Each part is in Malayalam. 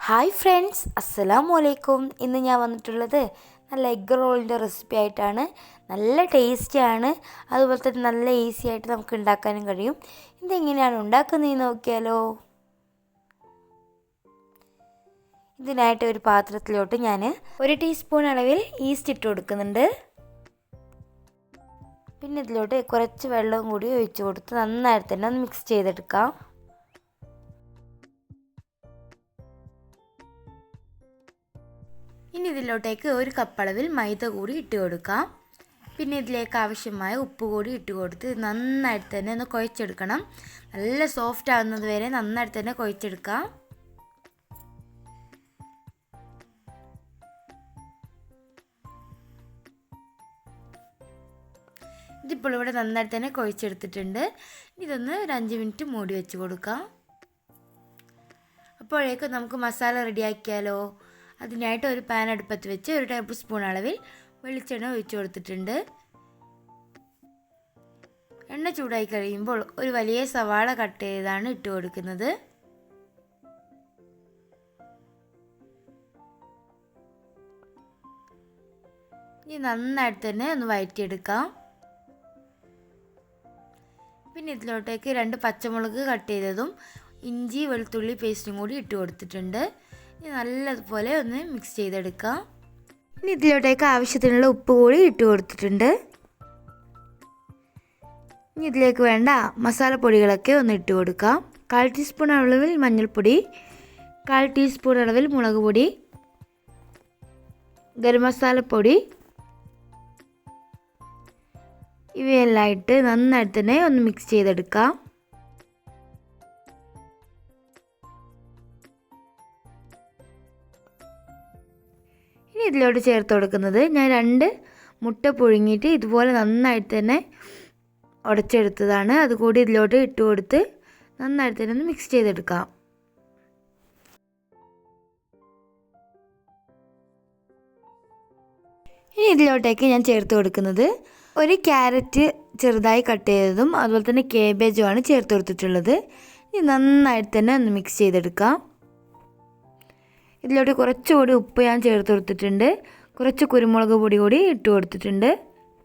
ഹായ് ഫ്രണ്ട്സ്, അസ്സലാമു അലൈക്കും. ഇന്ന് ഞാൻ വന്നിട്ടുള്ളത് നല്ല എഗ്ഗ് റോളിൻ്റെ റെസിപ്പി ആയിട്ടാണ്. നല്ല ടേസ്റ്റിയാണ്, അതുപോലെ തന്നെ നല്ല ഈസി ആയിട്ട് നമുക്ക് ഉണ്ടാക്കാനും കഴിയും. ഇതെങ്ങനെയാണ് ഉണ്ടാക്കുന്നതെന്ന് നോക്കിയാലോ. ഇതിനായിട്ട് ഒരു പാത്രത്തിലോട്ട് ഞാൻ 1 ടീസ്പൂൺ അളവിൽ ഈസ്റ്റ് ഇട്ട് കൊടുക്കുന്നുണ്ട്. പിന്നെ ഇതിലോട്ട് കുറച്ച് വെള്ളവും കൂടി ഒഴിച്ച് കൊടുത്ത് നന്നായിട്ട് തന്നെ ഒന്ന് മിക്സ് ചെയ്തെടുക്കാം. ഇനി ഇതിലോട്ടേക്ക് 1 കപ്പ് അളവിൽ മൈദ കൂടി ഇട്ട് കൊടുക്കാം. പിന്നെ ഇതിലേക്ക് ആവശ്യമായ ഉപ്പ് കൂടി ഇട്ട് കൊടുത്ത് നന്നായിട്ട് തന്നെ ഒന്ന് കുഴച്ചെടുക്കണം. നല്ല സോഫ്റ്റ് ആകുന്നത് വരെ നന്നായിട്ട് തന്നെ കുഴച്ചെടുക്കാം. ഇതിപ്പോൾ ഇവിടെ നന്നായിട്ട് തന്നെ കുഴച്ചെടുത്തിട്ടുണ്ട്. ഇതൊന്ന് ഒരു 5 മിനിറ്റ് മൂടി വെച്ച് കൊടുക്കാം. അപ്പോഴേക്കും നമുക്ക് മസാല റെഡിയാക്കിയാലോ. അതിനായിട്ട് ഒരു പാൻ അടുപ്പത്ത് വെച്ച് 1 ടേബിൾ സ്പൂൺ അളവിൽ വെളിച്ചെണ്ണ ഒഴിച്ചു കൊടുത്തിട്ടുണ്ട്. എണ്ണ ചൂടായി കഴിയുമ്പോൾ ഒരു വലിയ സവാള കട്ട് ചെയ്താണ് ഇട്ട് കൊടുക്കുന്നത്. ഇനി നന്നായിട്ട് തന്നെ ഒന്ന് വഴറ്റിയെടുക്കാം. പിന്നെ ഇതിലോട്ടേക്ക് 2 പച്ചമുളക് കട്ട് ചെയ്തതും ഇഞ്ചി വെളുത്തുള്ളി പേസ്റ്റും കൂടി ഇട്ട് കൊടുത്തിട്ടുണ്ട്. ഇനി നല്ലതുപോലെ ഒന്ന് മിക്സ് ചെയ്തെടുക്കാം. ഇനി ഇതിലോട്ടേക്ക് ആവശ്യത്തിനുള്ള ഉപ്പ് കൂടി ഇട്ട് കൊടുത്തിട്ടുണ്ട്. ഇനി ഇതിലേക്ക് വേണ്ട മസാലപ്പൊടികളൊക്കെ ഒന്ന് ഇട്ട് കൊടുക്കാം. 1/4 ടീസ്പൂൺ അളവിൽ മഞ്ഞൾപ്പൊടി, 1/4 ടീസ്പൂൺ അളവിൽ മുളക് പൊടി, ഗരം മസാലപ്പൊടി, ഇവയെല്ലാം ഇട്ട് നന്നായിട്ട് തന്നെ ഒന്ന് മിക്സ് ചെയ്തെടുക്കാം. ഇനി ഇതിലോട്ട് ചേർത്ത് കൊടുക്കുന്നത് ഞാൻ 2 മുട്ട പുഴുങ്ങിയിട്ട് ഇതുപോലെ നന്നായിട്ട് തന്നെ ഉടച്ചെടുത്തതാണ്. അതുകൂടി ഇതിലോട്ട് ഇട്ട് കൊടുത്ത് നന്നായിട്ട് തന്നെ ഒന്ന് മിക്സ് ചെയ്തെടുക്കാം. ഇനി ഇതിലോട്ടേക്ക് ഞാൻ ചേർത്ത് കൊടുക്കുന്നത് 1 ക്യാരറ്റ് ചെറുതായി കട്ട് ചെയ്തതും അതുപോലെ തന്നെ കേബേജുമാണ് ചേർത്ത് കൊടുത്തിട്ടുള്ളത്. ഇനി നന്നായിട്ട് തന്നെ ഒന്ന് മിക്സ് ചെയ്തെടുക്കാം. ഇതിലോട്ട് കുറച്ചുകൂടി ഉപ്പ് ഞാൻ ചേർത്ത് കൊടുത്തിട്ടുണ്ട്. കുറച്ച് കുരുമുളക് പൊടി കൂടി ഇട്ട് കൊടുത്തിട്ടുണ്ട്.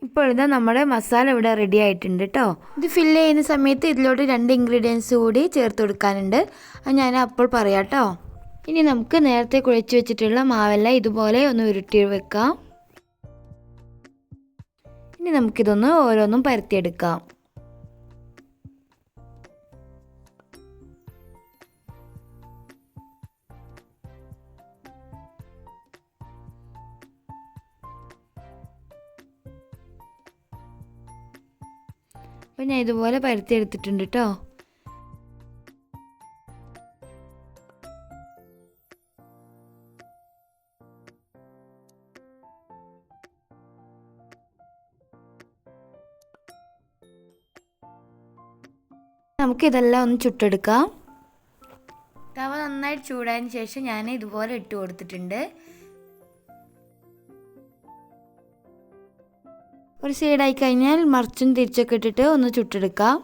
ഇപ്പോഴിതാ നമ്മുടെ മസാല ഇവിടെ റെഡി ആയിട്ടുണ്ട് കേട്ടോ. ഇത് ഫില്ല് ചെയ്യുന്ന സമയത്ത് ഇതിലോട്ട് 2 ഇൻഗ്രീഡിയൻസ് കൂടി ചേർത്ത് കൊടുക്കാനുണ്ട്. അത് ഞാൻ അപ്പോൾ പറയാം കേട്ടോ. ഇനി നമുക്ക് നേരത്തെ കുഴച്ച് വെച്ചിട്ടുള്ള മാവെല്ലാം ഇതുപോലെ ഒന്ന് ഉരുട്ടി വെക്കാം. ഇനി നമുക്കിതൊന്ന് ഓരോന്നും പരത്തിയെടുക്കാം. അപ്പോൾ ഞാൻ ഇതുപോലെ പരത്തിയെടുത്തിട്ടുണ്ട് കേട്ടോ. നമുക്കിതെല്ലാം ഒന്ന് ചുട്ടെടുക്കാം. തവ നന്നായിട്ട് ചൂടായതിന് ശേഷം ഞാൻ ഇതുപോലെ ഇട്ട് കൊടുത്തിട്ടുണ്ട്. ഒരു സൈഡായി കഴിഞ്ഞാൽ മറിച്ചും തിരിച്ചൊക്കെ ഇട്ടിട്ട് ഒന്ന് ചുട്ടെടുക്കാം.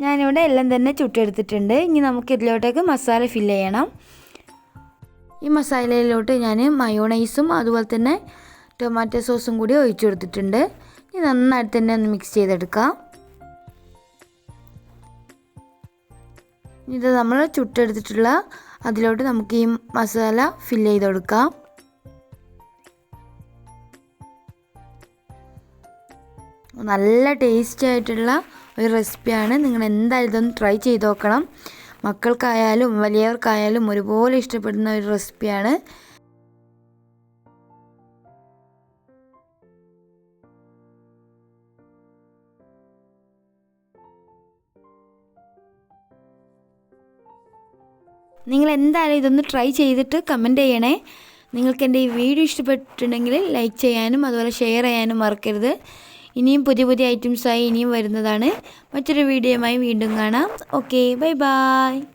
ഞാനിവിടെ എല്ലാം തന്നെ ചുട്ടെടുത്തിട്ടുണ്ട്. ഇനി നമുക്ക് ഇതിലോട്ടേക്ക് മസാല ഫില്ല് ചെയ്യണം. ഈ മസാലയിലോട്ട് ഞാൻ മയോണൈസും അതുപോലെ തന്നെ ടൊമാറ്റോ സോസും കൂടി ഒഴിച്ചു കൊടുത്തിട്ടുണ്ട്. ഇനി നന്നായിട്ട് തന്നെ ഒന്ന് മിക്സ് ചെയ്തെടുക്കാം. ഇത് നമ്മൾ ചുട്ടെടുത്തിട്ടുള്ള അതിലോട്ട് നമുക്ക് ഈ മസാല ഫില്ല് ചെയ്ത് കൊടുക്കാം. നല്ല ടേസ്റ്റി ആയിട്ടുള്ള ഒരു റെസിപ്പിയാണ്. നിങ്ങൾ എന്തായാലും ഇതൊന്ന് ട്രൈ ചെയ്ത് നോക്കണം. മക്കൾക്കായാലും വലിയവർക്കായാലും ഒരുപോലെ ഇഷ്ടപ്പെടുന്ന ഒരു റെസിപ്പിയാണ്. നിങ്ങൾ എന്തായാലും ഇതൊന്ന് ട്രൈ ചെയ്തിട്ട് കമൻറ്റ് ചെയ്യണേ. നിങ്ങൾക്ക് എൻ്റെ ഈ വീഡിയോ ഇഷ്ടപ്പെട്ടിട്ടുണ്ടെങ്കിൽ ലൈക്ക് ചെയ്യാനും അതുപോലെ ഷെയർ ചെയ്യാനും മറക്കരുത്. ഇനിയും പുതിയ പുതിയ ഐറ്റംസായി ഇനിയും വരുന്നതാണ്. മറ്റൊരു വീഡിയോയുമായി വീണ്ടും കാണാം. Okay, bye bye.